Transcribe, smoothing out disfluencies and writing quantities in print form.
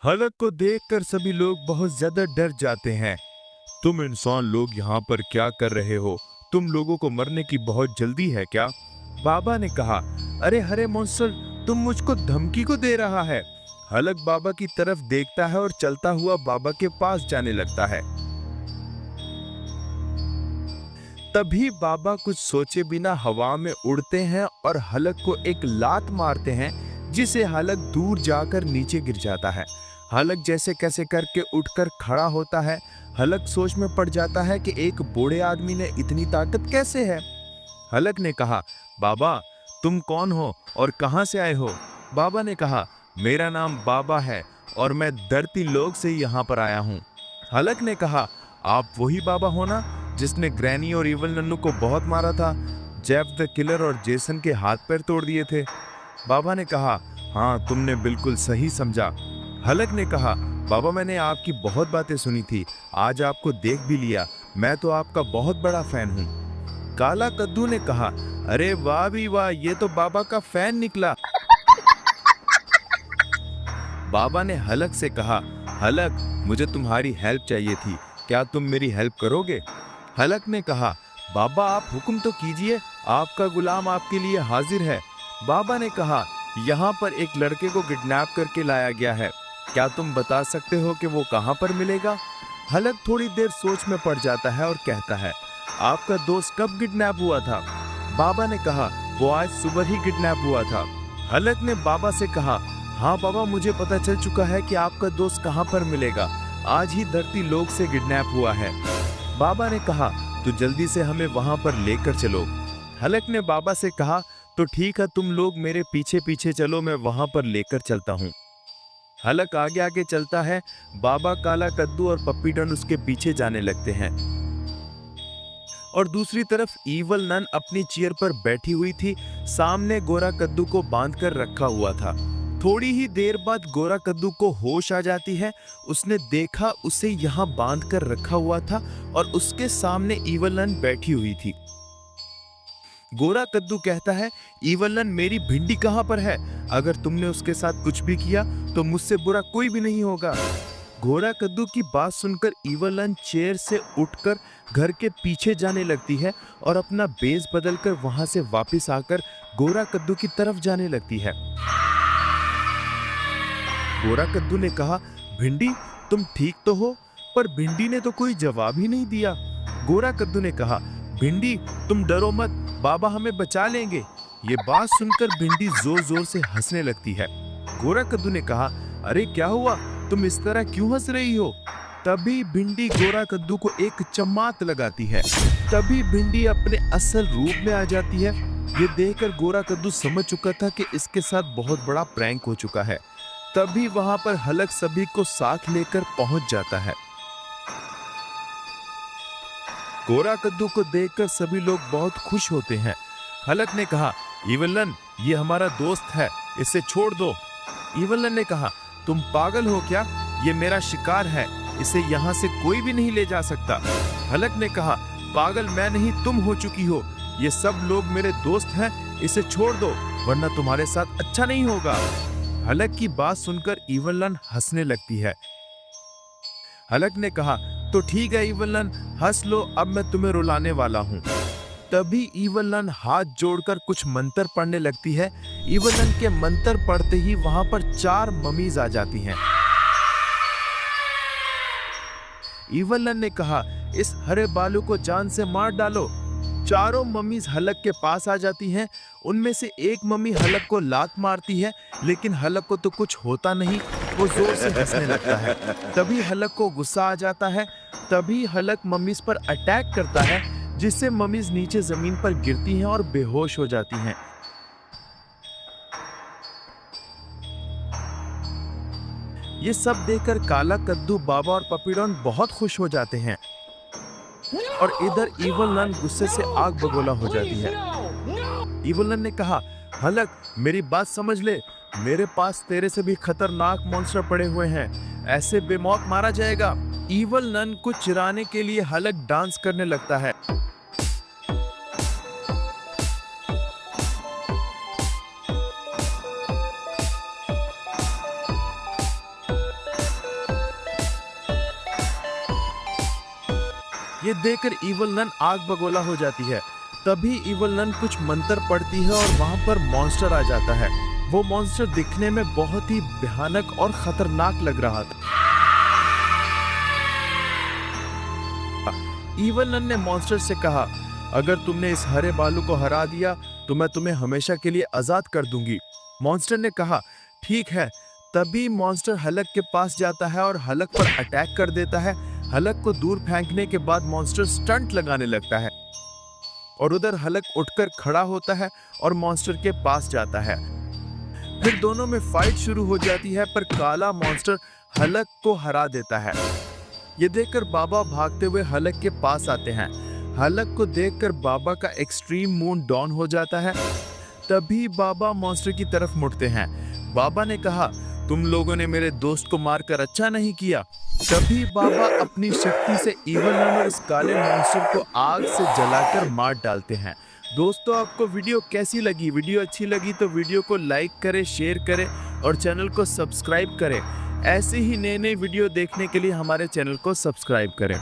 हलक को देखकर सभी लोग बहुत ज्यादा डर जाते हैं। तुम इंसान लोग यहाँ पर क्या कर रहे हो? तुम लोगों को मरने की बहुत जल्दी है क्या? बाबा ने कहा, अरे हरे मॉन्स्टर, तुम मुझको धमकी को दे रहा है। हलक बाबा की तरफ देखता है और चलता हुआ बाबा के पास जाने लगता है। तभी बाबा कुछ सोचे बिना हवा में उड़ते हैं और हलक को एक लात मारते हैं, जिसे हलक दूर जाकर नीचे गिर जाता है। हलक जैसे कैसे करके उठकर खड़ा होता है। हलक सोच में पड़ जाता है कि एक बूढ़े आदमी ने इतनी ताकत कैसे है। हलक ने कहा, बाबा तुम कौन हो और कहां से आए हो? बाबा ने कहा, मेरा नाम बाबा है और मैं धरती लोक से यहाँ पर आया हूँ। हलक ने कहा, आप वही बाबा हो ना जिसने ग्रैनी और इवल नन्नू को बहुत मारा था, जेफ द किलर और जेसन के हाथ पैर तोड़ दिए थे? बाबा ने कहा, हाँ तुमने बिल्कुल सही समझा। हलक ने कहा, बाबा मैंने आपकी बहुत बातें सुनी थी, आज आपको देख भी लिया, मैं तो आपका बहुत बड़ा फैन हूँ। काला कद्दू ने कहा, अरे वाह भी वाह, ये तो बाबा का फैन निकला। बाबा ने हलक से कहा, हलक मुझे तुम्हारी हेल्प चाहिए थी, क्या तुम मेरी हेल्प करोगे? हलक ने कहा, बाबा आप हुक्म तो कीजिए, आपका गुलाम आपके लिए हाजिर है। बाबा ने कहा, यहाँ पर एक लड़के को किडनैप करके लाया गया है, क्या तुम बता सकते हो कि वो कहाँ पर मिलेगा? हलक थोड़ी देर सोच में पड़ जाता है और कहता है, आपका दोस्त कब किडनैप हुआ था? बाबा ने कहा, वो आज सुबह ही किडनैप हुआ था। हलक ने बाबा से कहा, हाँ बाबा मुझे पता चल चुका है कि आपका दोस्त कहाँ पर मिलेगा, आज ही धरती लोक से किडनैप हुआ है। बाबा ने कहा, तो जल्दी से हमें वहां पर लेकर चलो। हलक ने बाबा से कहा, तो ठीक है तुम लोग मेरे पीछे पीछे चलो, मैं वहां पर लेकर चलता हूँ। हलक आगे आगे चलता है, बाबा, काला कद्दू और पप्पी डॉन उसके पीछे जाने लगते हैं। और दूसरी तरफ ईवल नन अपनी चेयर पर बैठी हुई थी, सामने गोरा कद्दू को बांधकर रखा हुआ था। थोड़ी ही देर बाद गोरा कद्दू को होश आ जाती है। उसने देखा उसे यहाँ बांधकर रखा हुआ था और उसके सामने ईवल नन बैठी हुई थी। गोरा कद्दू कहता है, ईवल नन मेरी भिंडी कहाँ पर है? अगर तुमने उसके साथ कुछ भी किया तो मुझसे बुरा कोई भी नहीं होगा। गोरा कद्दू की बात सुनकर ईवल नन चेयर से उठकर घर के पीछे जाने लगती है और अपना बेस बदलकर वहां से वापस आकर गोरा कद्दू की तरफ जाने लगती है। गोरा कद्दू ने कहा, भिंडी तुम ठीक तो हो? पर भिंडी ने तो कोई जवाब ही नहीं दिया। गोरा कद्दू ने कहा, भिंडी तुम डरो मत, बाबा हमें बचा लेंगे। ये बात सुनकर भिंडी जोर जोर से हंसने लगती है। गोरा कद्दू ने कहा, अरे क्या हुआ, तुम इस तरह क्यों हंस रही हो? तभी भिंडी गोरा कद्दू को एक चमात लगाती है। तभी भिंडी अपने असल रूप में आ जाती है। ये देखकर गोरा कद्दू समझ चुका था कि इसके साथ बहुत बड़ा प्रैंक हो चुका है। तभी वहां पर हलक सभी को साथ लेकर पहुंच जाता है। गोरा कद्दू को देखकर सभी लोग बहुत खुश होते हैं। हलक ने कहा, ईवल नन ये हमारा दोस्त है, इसे छोड़ दो। ईवल नन ने कहा, तुम पागल हो क्या? ये मेरा शिकार है, इसे यहाँ से कोई भी नहीं ले जा सकता। हलक ने कहा, पागल मैं नहीं तुम हो चुकी हो, ये सब लोग मेरे दोस्त हैं, इसे छोड़ दो वरना तुम्हारे साथ अच्छा नहीं होगा। हलक की बात सुनकर ईवल नन हंसने लगती है। हलक ने कहा, तो ठीक है ईवल नन, हंस लो, अब मैं तुम्हें रुलाने वाला हूँ। तभी ईवल नन हाथ जोड़कर कुछ मंत्र पढ़ने लगती है। ईवल नन के मंत्र पढ़ते ही वहां पर 4 ममीज आ जाती हैं। ईवल नन ने कहा, इस हरे बालू को जान से मार डालो। चारों मम्मीज हलक के पास आ जाती हैं। उनमें से एक मम्मी हलक को लात मारती है, लेकिन हलक को तो कुछ होता नहीं, वो जोर से हंसने लगता है। तभी हलक को गुस्सा आ जाता है। तभी हलक मम्मीज पर अटैक करता है, जिससे मम्मीज नीचे जमीन पर गिरती हैं और बेहोश हो जाती हैं। ये सब देखकर काला कद्दू, बाबा और पप्पी डॉन बहुत खुश हो जाते हैं और इधर ईवल नन गुस्से से आग बगोला हो जाती है। ईवल नन ने कहा, हलक मेरी बात समझ ले, मेरे पास तेरे से भी खतरनाक मॉन्स्टर पड़े हुए हैं, ऐसे बेमौत मारा जाएगा। ईवल नन को चिढ़ाने के लिए हलक डांस करने लगता है। ये देखकर इवल नन आग बगोला हो जाती है। तभी इवल नन कुछ मंत्र पढ़ती है और वहां पर मॉन्स्टर आ जाता है। वो मॉन्स्टर दिखने में बहुत ही भयानक और खतरनाक लग रहा था। इवल नन ने मॉन्स्टर से कहा, अगर तुमने इस हरे बालू को हरा दिया तो मैं तुम्हें हमेशा के लिए आजाद कर दूंगी। मॉन्स्टर ने कहा, ठीक है। तभी मॉन्स्टर हलक के पास जाता है और हलक पर अटैक कर देता है। हलक को दूर फेंकने के बाद मॉन्स्टर स्टंट लगाने लगता है और उधर हलक उठकर खड़ा होता है और मॉन्स्टर के पास जाता है। फिर दोनों में फाइट शुरू हो जाती है, पर काला मॉन्स्टर हलक को हरा देता है। ये देखकर बाबा भागते हुए हलक के पास आते हैं। हलक को देखकर बाबा का एक्सट्रीम मूड डाउन हो जाता है। तभी बाबा मॉन्स्टर की तरफ मुड़ते हैं। बाबा ने कहा, तुम लोगों ने मेरे दोस्त को मारकर अच्छा नहीं किया। तभी बाबा अपनी शक्ति से इवल नन और इस काले मॉन्स्टर को आग से जलाकर मार डालते हैं। दोस्तों, आपको वीडियो कैसी लगी? वीडियो अच्छी लगी तो वीडियो को लाइक करें, शेयर करें और चैनल को सब्सक्राइब करें। ऐसे ही नए नए वीडियो देखने के लिए हमारे चैनल को सब्सक्राइब करें।